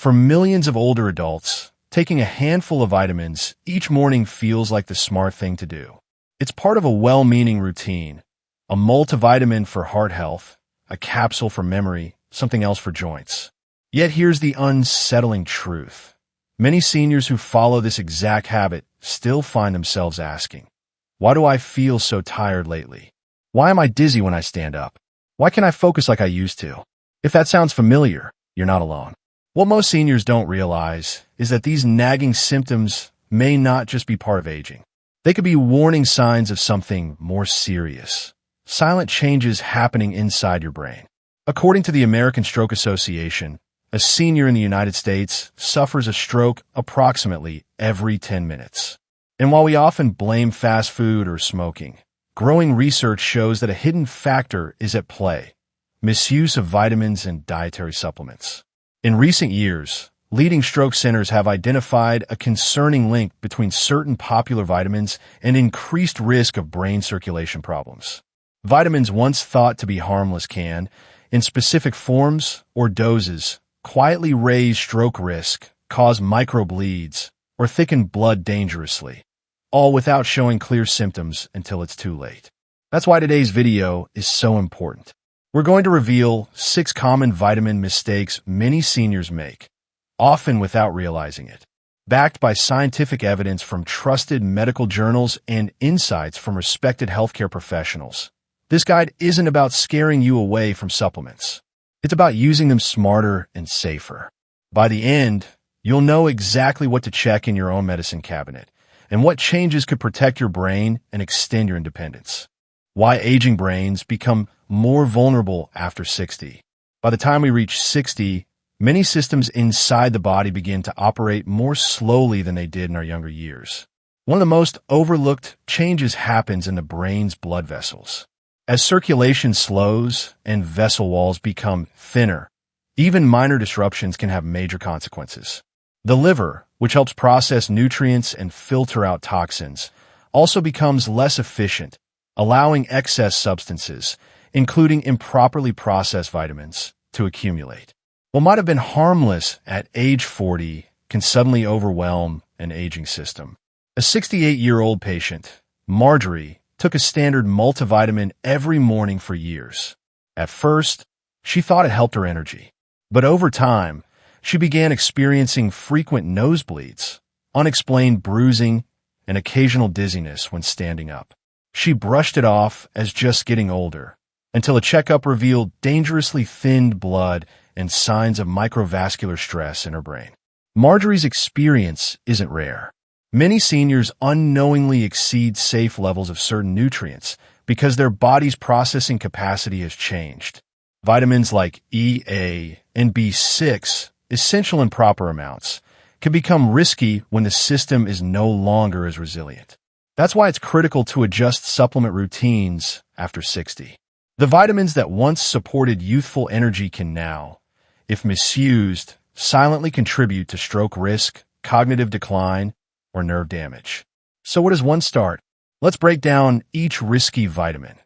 For millions of older adults, taking a handful of vitamins each morning feels like the smart thing to do. It's part of a well-meaning routine, a multivitamin for heart health, a capsule for memory, something else for joints. Yet here's the unsettling truth. Many seniors who follow this exact habit still find themselves asking, why do I feel so tired lately? Why am I dizzy when I stand up? Why can't I focus like I used to? If that sounds familiar, you're not alone. What most seniors don't realize is that these nagging symptoms may not just be part of aging. They could be warning signs of something more serious. Silent changes happening inside your brain. According to the American Stroke Association, a senior in the United States suffers a stroke approximately every 10 minutes. And while we often blame fast food or smoking, growing research shows that a hidden factor is at play: misuse of vitamins and dietary supplements. In recent years, leading stroke centers have identified a concerning link between certain popular vitamins and increased risk of brain circulation problems. Vitamins once thought to be harmless can, in specific forms or doses, quietly raise stroke risk, cause microbleeds, or thicken blood dangerously, all without showing clear symptoms until it's too late. That's why today's video is so important. We're going to reveal 6 common vitamin mistakes many seniors make, often without realizing it. Backed by scientific evidence from trusted medical journals and insights from respected healthcare professionals, this guide isn't about scaring you away from supplements. It's about using them smarter and safer. By the end, you'll know exactly what to check in your own medicine cabinet and what changes could protect your brain and extend your independence. Why aging brains become more vulnerable after 60. By the time we reach 60, many systems inside the body begin to operate more slowly than they did in our younger years. One of the most overlooked changes happens in the brain's blood vessels. As circulation slows and vessel walls become thinner, even minor disruptions can have major consequences. The liver, which helps process nutrients and filter out toxins, also becomes less efficient, allowing excess substances, including improperly processed vitamins, to accumulate. What might have been harmless at age 40 can suddenly overwhelm an aging system. A 68-year-old patient, Marjorie, took a standard multivitamin every morning for years. At first, she thought it helped her energy. But over time, she began experiencing frequent nosebleeds, unexplained bruising, and occasional dizziness when standing up. She brushed it off as just getting older, until a checkup revealed dangerously thinned blood and signs of microvascular stress in her brain. Marjorie's experience isn't rare. Many seniors unknowingly exceed safe levels of certain nutrients because their body's processing capacity has changed. Vitamins like E, A, and B6, essential in proper amounts, can become risky when the system is no longer as resilient. That's why it's critical to adjust supplement routines after 60. The vitamins that once supported youthful energy can now, if misused, silently contribute to stroke risk, cognitive decline, or nerve damage. So what does one start? Let's break down each risky vitamin,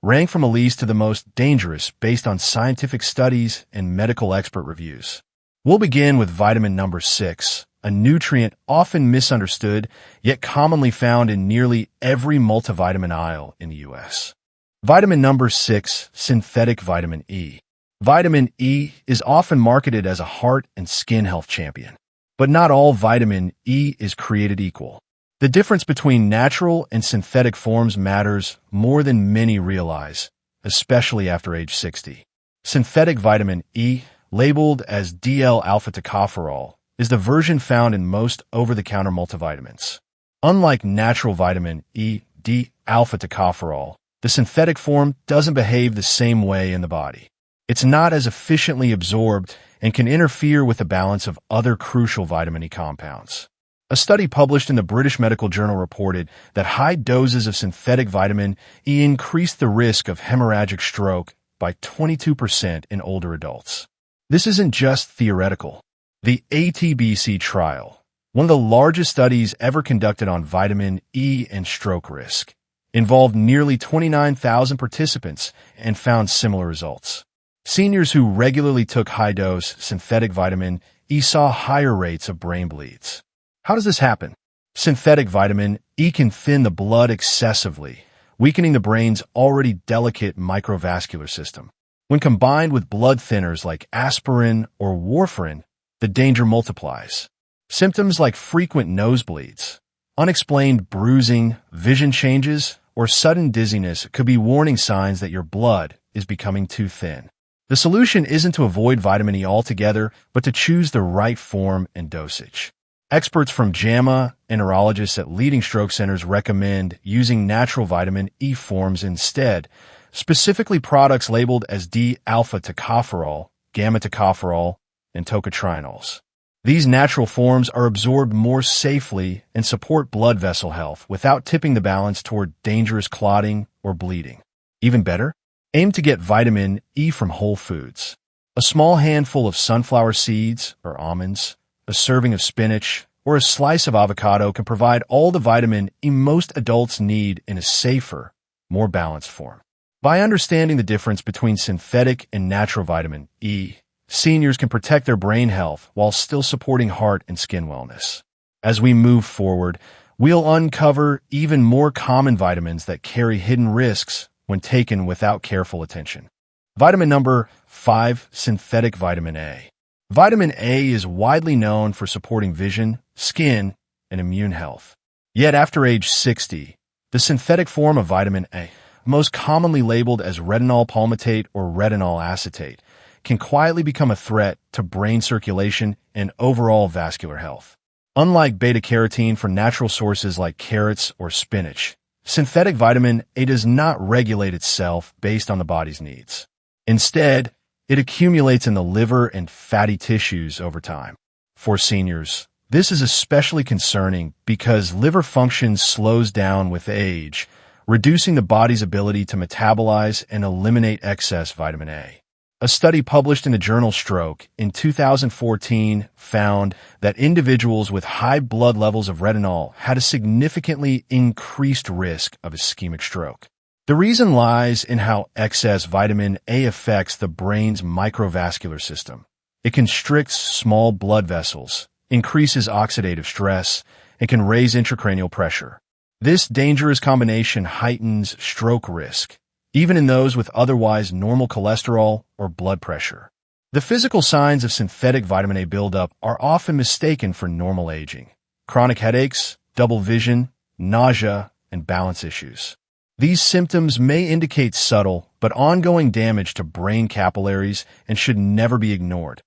rank from the least to the most dangerous based on scientific studies and medical expert reviews. We'll begin with vitamin number 6, a nutrient often misunderstood, yet commonly found in nearly every multivitamin aisle in the U.S. Vitamin number 6, synthetic vitamin E. Vitamin E is often marketed as a heart and skin health champion. But not all vitamin E is created equal. The difference between natural and synthetic forms matters more than many realize, especially after age 60. Synthetic vitamin E, labeled as DL-alpha tocopherol, is the version found in most over-the-counter multivitamins. Unlike natural vitamin E, D-alpha tocopherol, the synthetic form doesn't behave the same way in the body. It's not as efficiently absorbed and can interfere with the balance of other crucial vitamin E compounds. A study published in the British Medical Journal reported that high doses of synthetic vitamin E increased the risk of hemorrhagic stroke by 22% in older adults. This isn't just theoretical. The ATBC trial, one of the largest studies ever conducted on vitamin E and stroke risk, involved nearly 29,000 participants and found similar results. Seniors who regularly took high-dose synthetic vitamin E saw higher rates of brain bleeds. How does this happen? Synthetic vitamin E can thin the blood excessively, weakening the brain's already delicate microvascular system. When combined with blood thinners like aspirin or warfarin, the danger multiplies. Symptoms like frequent nosebleeds, unexplained bruising, vision changes, or sudden dizziness could be warning signs that your blood is becoming too thin. The solution isn't to avoid vitamin E altogether, but to choose the right form and dosage. Experts from JAMA and neurologists at leading stroke centers recommend using natural vitamin E forms instead, specifically products labeled as D-alpha tocopherol, gamma tocopherol, and tocotrienols. These natural forms are absorbed more safely and support blood vessel health without tipping the balance toward dangerous clotting or bleeding. Even better, aim to get vitamin E from whole foods. A small handful of sunflower seeds or almonds, a serving of spinach, or a slice of avocado can provide all the vitamin E most adults need in a safer, more balanced form. By understanding the difference between synthetic and natural vitamin E, seniors can protect their brain health while still supporting heart and skin wellness. As we move forward, we'll uncover even more common vitamins that carry hidden risks when taken without careful attention. Vitamin number 5, synthetic vitamin A. Vitamin A is widely known for supporting vision, skin, and immune health. Yet after age 60, the synthetic form of vitamin A, most commonly labeled as retinol palmitate or retinol acetate, can quietly become a threat to brain circulation and overall vascular health. Unlike beta-carotene from natural sources like carrots or spinach, synthetic vitamin A does not regulate itself based on the body's needs. Instead, it accumulates in the liver and fatty tissues over time. For seniors, this is especially concerning because liver function slows down with age, reducing the body's ability to metabolize and eliminate excess vitamin A. A study published in the journal Stroke in 2014 found that individuals with high blood levels of retinol had a significantly increased risk of ischemic stroke. The reason lies in how excess vitamin A affects the brain's microvascular system. It constricts small blood vessels, increases oxidative stress, and can raise intracranial pressure. This dangerous combination heightens stroke risk, even in those with otherwise normal cholesterol or blood pressure. The physical signs of synthetic vitamin A buildup are often mistaken for normal aging: chronic headaches, double vision, nausea, and balance issues. These symptoms may indicate subtle but ongoing damage to brain capillaries and should never be ignored,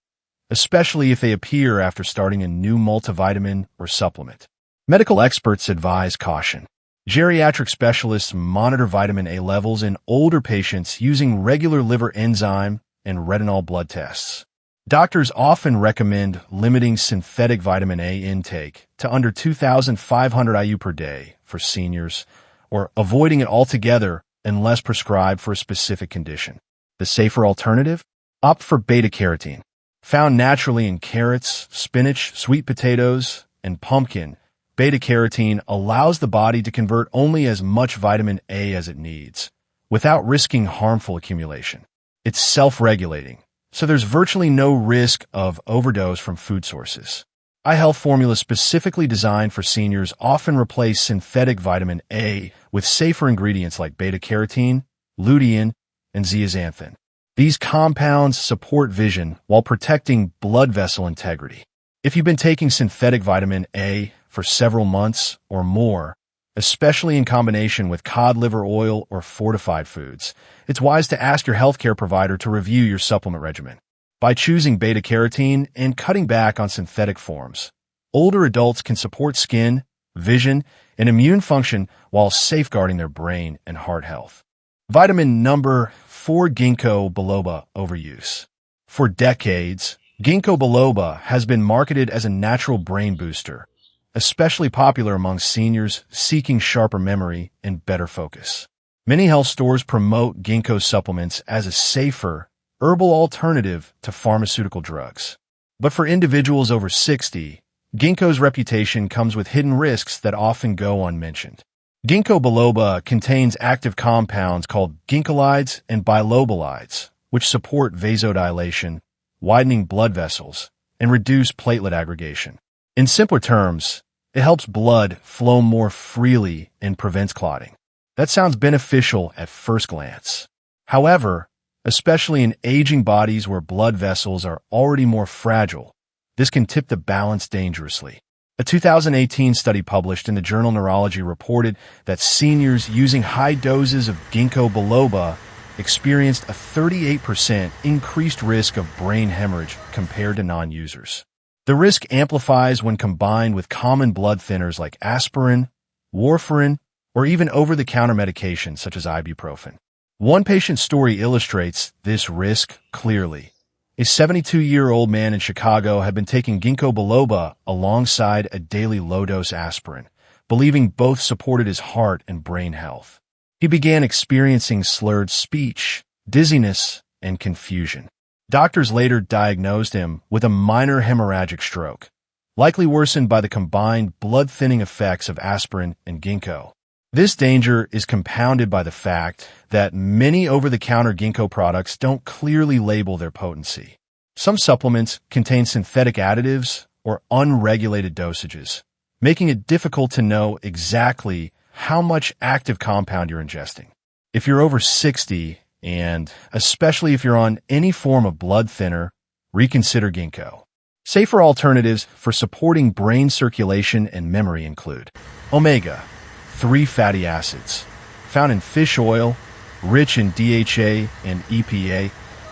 especially if they appear after starting a new multivitamin or supplement. Medical experts advise caution. Geriatric specialists monitor vitamin A levels in older patients using regular liver enzyme and retinol blood tests. Doctors often recommend limiting synthetic vitamin A intake to under 2,500 IU per day for seniors, or avoiding it altogether unless prescribed for a specific condition. The safer alternative? Opt for beta-carotene. Found naturally in carrots, spinach, sweet potatoes, and pumpkin, beta-carotene allows the body to convert only as much vitamin A as it needs, without risking harmful accumulation. It's self-regulating, so there's virtually no risk of overdose from food sources. iHealth formulas specifically designed for seniors often replace synthetic vitamin A with safer ingredients like beta-carotene, lutein, and zeaxanthin. These compounds support vision while protecting blood vessel integrity. If you've been taking synthetic vitamin A for several months or more, especially in combination with cod liver oil or fortified foods, it's wise to ask your healthcare provider to review your supplement regimen. By choosing beta-carotene and cutting back on synthetic forms, older adults can support skin, vision, and immune function while safeguarding their brain and heart health. Vitamin number 4, ginkgo biloba overuse. For decades, ginkgo biloba has been marketed as a natural brain booster, especially popular among seniors seeking sharper memory and better focus. Many health stores promote ginkgo supplements as a safer, herbal alternative to pharmaceutical drugs. But for individuals over 60, ginkgo's reputation comes with hidden risks that often go unmentioned. Ginkgo biloba contains active compounds called ginkololides and bilobalides, which support vasodilation, widening blood vessels, and reduce platelet aggregation. In simpler terms, it helps blood flow more freely and prevents clotting. That sounds beneficial at first glance. However, especially in aging bodies where blood vessels are already more fragile, this can tip the balance dangerously. A 2018 study published in the journal Neurology reported that seniors using high doses of ginkgo biloba experienced a 38% increased risk of brain hemorrhage compared to non-users. The risk amplifies when combined with common blood thinners like aspirin, warfarin, or even over-the-counter medications such as ibuprofen. One patient's story illustrates this risk clearly. A 72-year-old man in Chicago had been taking ginkgo biloba alongside a daily low-dose aspirin, believing both supported his heart and brain health. He began experiencing slurred speech, dizziness, and confusion. Doctors later diagnosed him with a minor hemorrhagic stroke, likely worsened by the combined blood-thinning effects of aspirin and ginkgo. This danger is compounded by the fact that many over-the-counter ginkgo products don't clearly label their potency. Some supplements contain synthetic additives or unregulated dosages, making it difficult to know exactly how much active compound you're ingesting. If you're over 60, and especially if you're on any form of blood thinner, reconsider ginkgo. Safer alternatives for supporting brain circulation and memory include omega-3 fatty acids, found in fish oil, rich in DHA and EPA,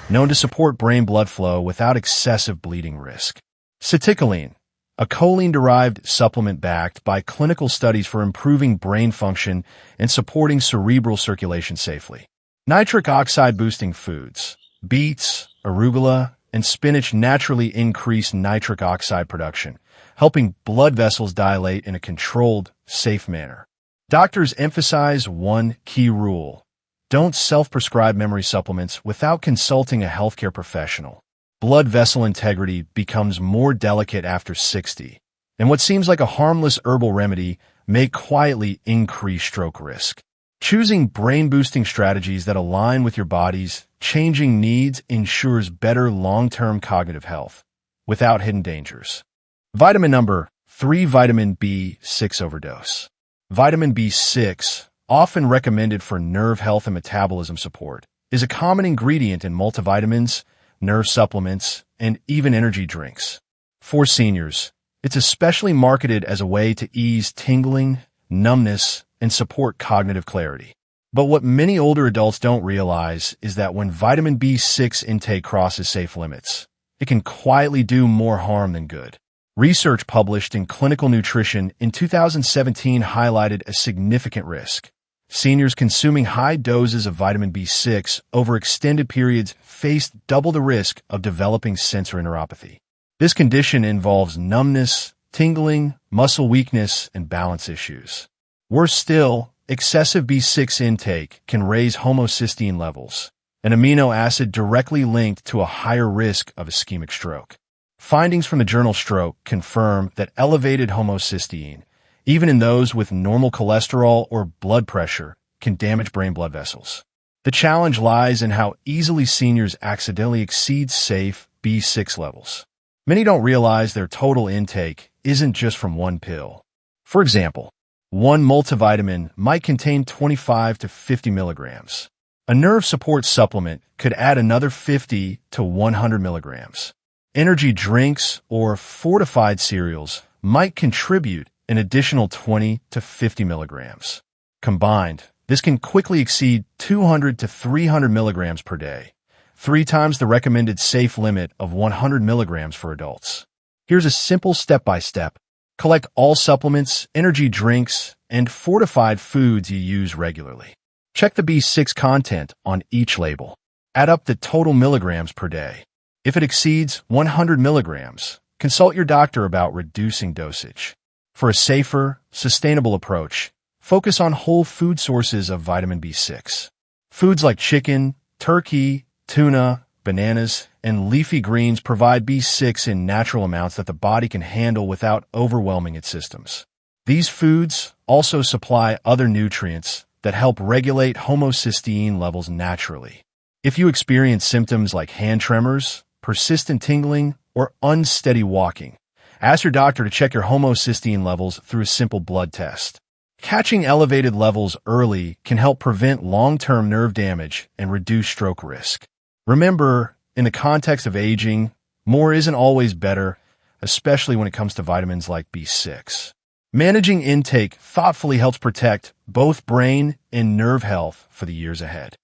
known to support brain blood flow without excessive bleeding risk. Ceticoline, a choline-derived supplement backed by clinical studies for improving brain function and supporting cerebral circulation safely. Nitric oxide-boosting foods, beets, arugula, and spinach naturally increase nitric oxide production, helping blood vessels dilate in a controlled, safe manner. Doctors emphasize one key rule: don't self-prescribe memory supplements without consulting a healthcare professional. Blood vessel integrity becomes more delicate after 60, and what seems like a harmless herbal remedy may quietly increase stroke risk. Choosing brain-boosting strategies that align with your body's changing needs ensures better long-term cognitive health without hidden dangers. Vitamin number 3, vitamin B6 overdose. Vitamin B6, often recommended for nerve health and metabolism support, is a common ingredient in multivitamins, nerve supplements, and even energy drinks. For seniors, it's especially marketed as a way to ease tingling, numbness, and support cognitive clarity. But what many older adults don't realize is that when vitamin B6 intake crosses safe limits, it can quietly do more harm than good. Research published in Clinical Nutrition in 2017 highlighted a significant risk. Seniors consuming high doses of vitamin B6 over extended periods faced double the risk of developing sensory neuropathy. This condition involves numbness, tingling, muscle weakness, and balance issues. Worse still, excessive B6 intake can raise homocysteine levels, an amino acid directly linked to a higher risk of ischemic stroke. Findings from the journal Stroke confirm that elevated homocysteine, even in those with normal cholesterol or blood pressure, can damage brain blood vessels. The challenge lies in how easily seniors accidentally exceed safe B6 levels. Many don't realize their total intake isn't just from one pill. For example, one multivitamin might contain 25 to 50 milligrams. A nerve support supplement could add another 50 to 100 milligrams. Energy drinks or fortified cereals might contribute an additional 20 to 50 milligrams. Combined, this can quickly exceed 200 to 300 milligrams per day, 3 times the recommended safe limit of 100 milligrams for adults. Here's a simple step-by-step. Collect all supplements, energy drinks, and fortified foods you use regularly. Check the B6 content on each label. Add up the total milligrams per day. If it exceeds 100 milligrams, consult your doctor about reducing dosage. For a safer, sustainable approach, focus on whole food sources of vitamin B6. Foods like chicken, turkey, tuna, bananas, and leafy greens provide B6 in natural amounts that the body can handle without overwhelming its systems. These foods also supply other nutrients that help regulate homocysteine levels naturally. If you experience symptoms like hand tremors, persistent tingling, or unsteady walking. Ask your doctor to check your homocysteine levels through a simple blood test. Catching elevated levels early can help prevent long-term nerve damage and reduce stroke risk. Remember, in the context of aging, more isn't always better, especially when it comes to vitamins like B6. Managing intake thoughtfully helps protect both brain and nerve health for the years ahead.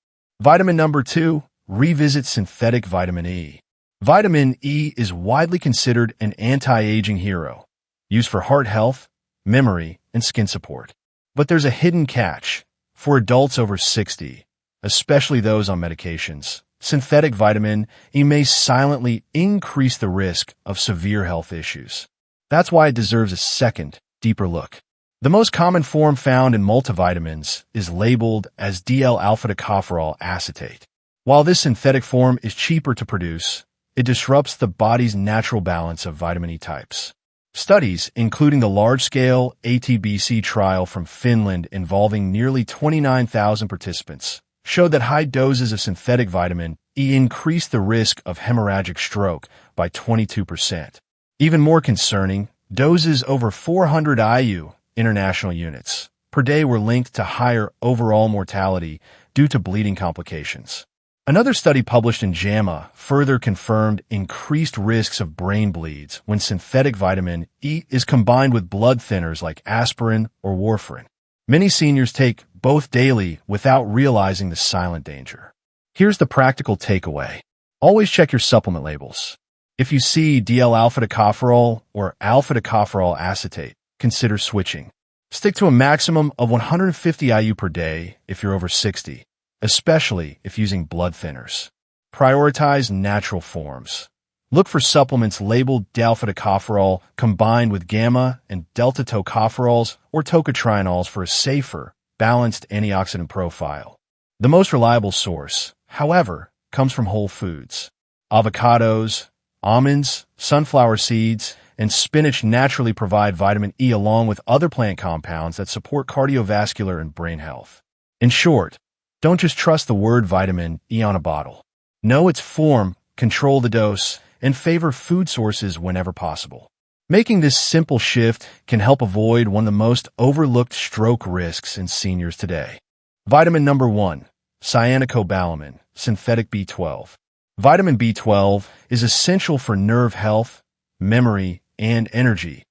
Vitamin number 2, revisit synthetic vitamin E. Vitamin E is widely considered an anti-aging hero, used for heart health, memory, and skin support. But there's a hidden catch. For adults over 60, especially those on medications, synthetic vitamin E may silently increase the risk of severe health issues. That's why it deserves a second, deeper look. The most common form found in multivitamins is labeled as DL-alpha-tocopherol acetate. While this synthetic form is cheaper to produce, it disrupts the body's natural balance of vitamin E types. Studies, including the large-scale ATBC trial from Finland involving nearly 29,000 participants, showed that high doses of synthetic vitamin E increased the risk of hemorrhagic stroke by 22%. Even more concerning, doses over 400 IU international units per day were linked to higher overall mortality due to bleeding complications. Another study published in JAMA further confirmed increased risks of brain bleeds when synthetic vitamin E is combined with blood thinners like aspirin or warfarin. Many seniors take both daily without realizing the silent danger. Here's the practical takeaway. Always check your supplement labels. If you see DL-alpha-tocopherol or alpha-tocopherol acetate, consider switching. Stick to a maximum of 150 IU per day if you're over 60. Especially if using blood thinners. Prioritize natural forms. Look for supplements labeled alpha-tocopherol combined with gamma and delta tocopherols or tocotrienols for a safer, balanced antioxidant profile. The most reliable source, however, comes from whole foods. Avocados, almonds, sunflower seeds, and spinach naturally provide vitamin E along with other plant compounds that support cardiovascular and brain health. In short, don't just trust the word vitamin E on a bottle. Know its form, control the dose, and favor food sources whenever possible. Making this simple shift can help avoid one of the most overlooked stroke risks in seniors today. Vitamin number 1, cyanocobalamin, synthetic B12. Vitamin B12 is essential for nerve health, memory, and energy,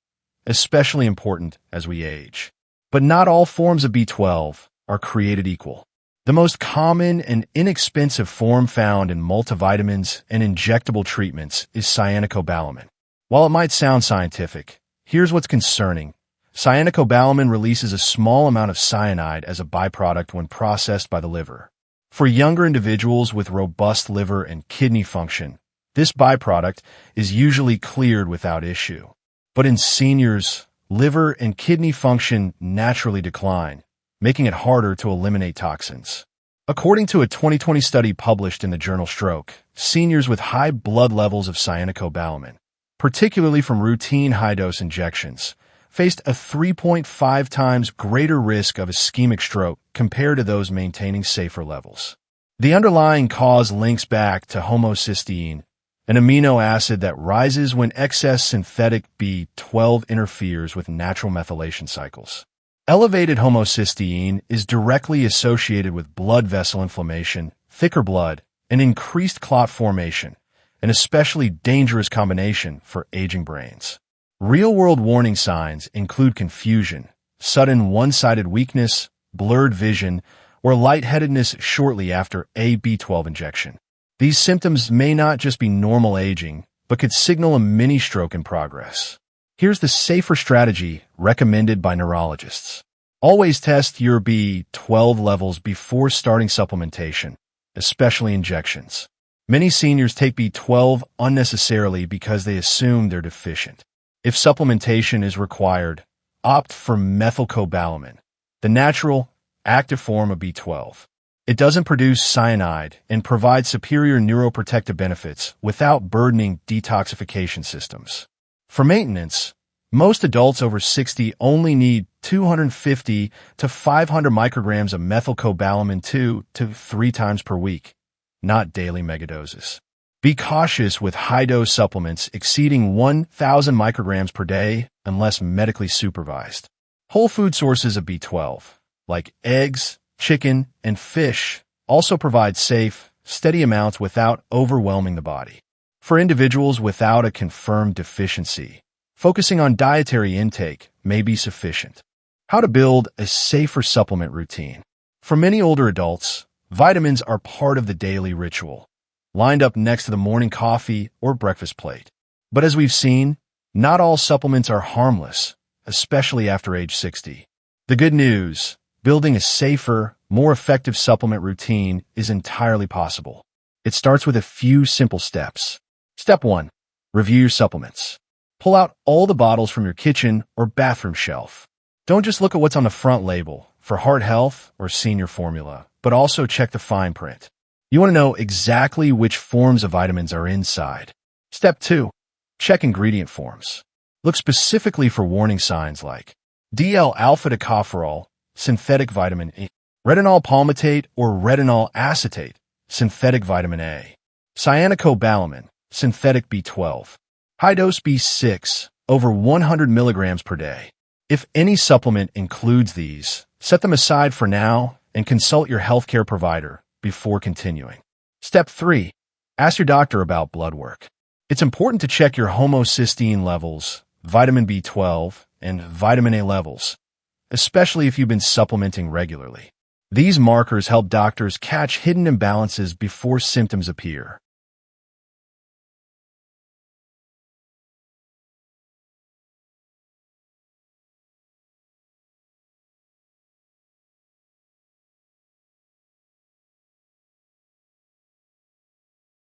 especially important as we age. But not all forms of B12 are created equal. The most common and inexpensive form found in multivitamins and injectable treatments is cyanocobalamin. While it might sound scientific, here's what's concerning. Cyanocobalamin releases a small amount of cyanide as a byproduct when processed by the liver. For younger individuals with robust liver and kidney function, this byproduct is usually cleared without issue. But in seniors, liver and kidney function naturally decline, making it harder to eliminate toxins. According to a 2020 study published in the journal Stroke, seniors with high blood levels of cyanocobalamin, particularly from routine high-dose injections, faced a 3.5 times greater risk of ischemic stroke compared to those maintaining safer levels. The underlying cause links back to homocysteine, an amino acid that rises when excess synthetic B12 interferes with natural methylation cycles. Elevated homocysteine is directly associated with blood vessel inflammation, thicker blood, and increased clot formation, an especially dangerous combination for aging brains. Real-world warning signs include confusion, sudden one-sided weakness, blurred vision, or lightheadedness shortly after a B12 injection. These symptoms may not just be normal aging, but could signal a mini-stroke in progress. Here's the safer strategy recommended by neurologists. Always test your B12 levels before starting supplementation, especially injections. Many seniors take B12 unnecessarily because they assume they're deficient. If supplementation is required, opt for methylcobalamin, the natural, active form of B12. It doesn't produce cyanide and provides superior neuroprotective benefits without burdening detoxification systems. For maintenance, most adults over 60 only need 250 to 500 micrograms of methylcobalamin 2 to 3 times per week, not daily megadoses. Be cautious with high-dose supplements exceeding 1,000 micrograms per day unless medically supervised. Whole food sources of B12, like eggs, chicken, and fish, also provide safe, steady amounts without overwhelming the body. For individuals without a confirmed deficiency, focusing on dietary intake may be sufficient. How to build a safer supplement routine. For many older adults, vitamins are part of the daily ritual, lined up next to the morning coffee or breakfast plate. But as we've seen, not all supplements are harmless, especially after age 60. The good news, building a safer, more effective supplement routine is entirely possible. It starts with a few simple steps. Step 1. Review your supplements. Pull out all the bottles from your kitchen or bathroom shelf. Don't just look at what's on the front label for heart health or senior formula, but also check the fine print. You want to know exactly which forms of vitamins are inside. Step 2. Check ingredient forms. Look specifically for warning signs like DL-alpha tocopherol, synthetic vitamin E, retinol palmitate or retinol acetate, synthetic vitamin A, cyanocobalamin, synthetic B12, high-dose B6, over 100 milligrams per day. If any supplement includes these, set them aside for now and consult your healthcare provider before continuing. Step 3. Ask your doctor about blood work. It's important to check your homocysteine levels, vitamin B12, and vitamin A levels, especially if you've been supplementing regularly. These markers help doctors catch hidden imbalances before symptoms appear.